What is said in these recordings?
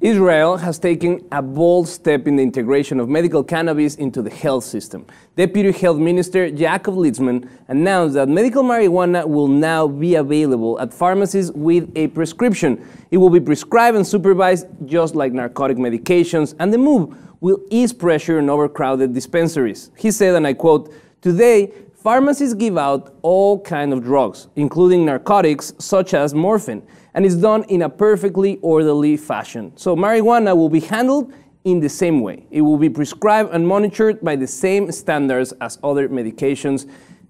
Israel has taken a bold step in the integration of medical cannabis into the health system. Deputy Health Minister Jacob Litzman announced that medical marijuana will now be available at pharmacies with a prescription. It will be prescribed and supervised just like narcotic medications, and the move will ease pressure on overcrowded dispensaries. He said, and I quote, "Today, pharmacies give out all kinds of drugs, including narcotics such as morphine, and it's done in a perfectly orderly fashion. So marijuana will be handled in the same way. It will be prescribed and monitored by the same standards as other medications."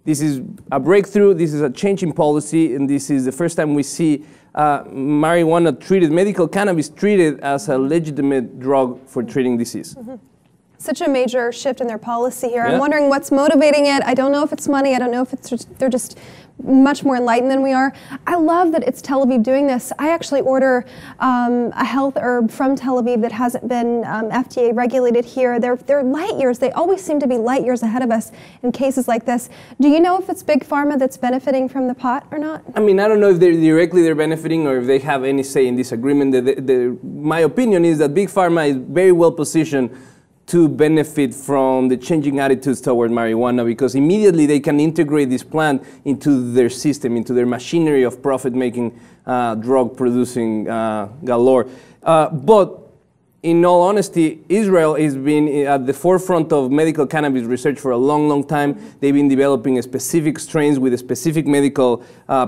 This is a breakthrough, this is a change in policy, and this is the first time we see marijuana treated, medical cannabis treated as a legitimate drug for treating disease. Mm-hmm. Such a major shift in their policy here. Yeah. I'm wondering what's motivating it. I don't know if it's money. I don't know if it's they're just much more enlightened than we are. I love that it's Tel Aviv doing this. I actually order a health herb from Tel Aviv that hasn't been FDA regulated here. They're light years. They always seem to be light years ahead of us in cases like this. Do you know if it's Big Pharma that's benefiting from the pot or not? I mean, I don't know if they're benefiting or if they have any say in this agreement. My opinion is that Big Pharma is very well positioned to benefit from the changing attitudes toward marijuana, because immediately they can integrate this plant into their system, into their machinery of profit-making, drug-producing galore. But in all honesty, Israel has been at the forefront of medical cannabis research for a long, long time. They've been developing specific strains with specific medical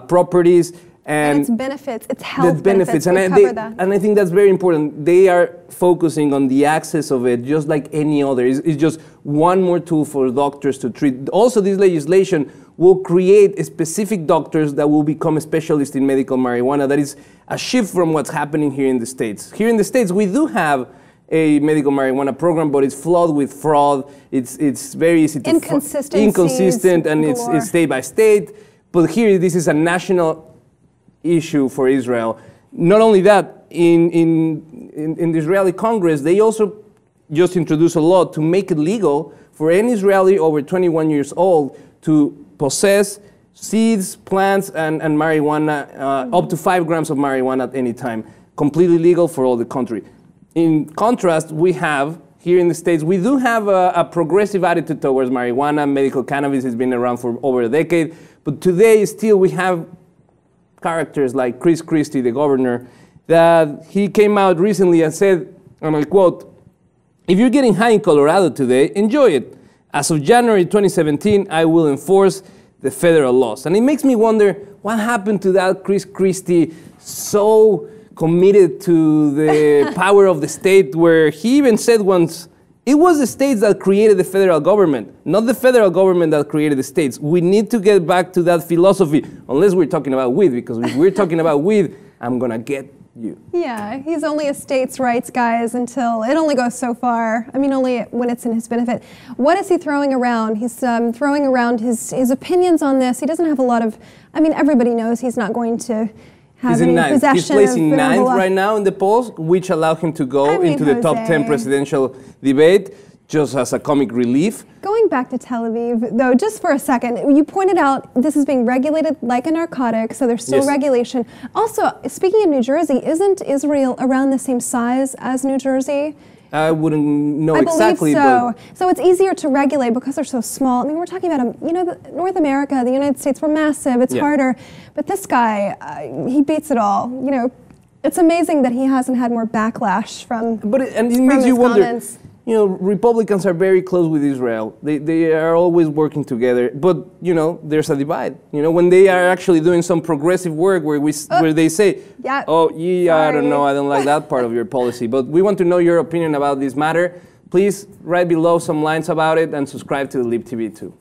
properties. And its benefits, its health benefits. And I think that's very important. They are focusing on the access of it just like any other. It's just one more tool for doctors to treat. Also, this legislation will create specific doctors that will become specialists in medical marijuana. That is a shift from what's happening here in the States. Here in the States, we do have a medical marijuana program, but it's flawed with fraud. It's very easy to inconsistent, and it's state by state. But here, this is a national issue for Israel. Not only that, in the Israeli Congress, they also just introduced a law to make it legal for any Israeli over 21 years old to possess seeds, plants, and marijuana, up to 5 grams of marijuana at any time. Completely legal for all the country. In contrast, we have, here in the States, we do have a progressive attitude towards marijuana. Medical cannabis has been around for over a decade. But today, still, we have characters like Chris Christie, the governor, that he came out recently and said, and I quote, "If you're getting high in Colorado today, enjoy it. As of January 2017, I will enforce the federal laws." And it makes me wonder, what happened to that Chris Christie, so committed to the power of the state, where he even said once, it was the states that created the federal government, not the federal government that created the states. We need to get back to that philosophy, unless we're talking about weed, because if we're talking about weed, I'm gonna get you. Yeah, he's only a states' rights guy until it only goes so far. I mean, only when it's in his benefit. What is he throwing around? He's throwing around his opinions on this. He doesn't have a lot of, I mean, everybody knows he's not going to have any possession. He's placing 9th right now in the polls, which allowed him to go into the top 10 presidential debate, just as a comic relief. Going back to Tel Aviv, though, just for a second, you pointed out this is being regulated like a narcotic, so there's still regulation. Also, speaking of New Jersey, isn't Israel around the same size as New Jersey? I wouldn't know exactly. I believe so. So it's easier to regulate because they're so small. I mean, we're talking about, North America, the United States, we're massive. It's harder. But this guy, he beats it all. You know, it's amazing that he hasn't had more backlash from it makes you wonder. You know, Republicans are very close with Israel. They are always working together. But, there's a divide. When they are actually doing some progressive work where they say, I don't know, I don't like that part of your policy. But we want to know your opinion about this matter. Please write below some lines about it and subscribe to the Lib TV too.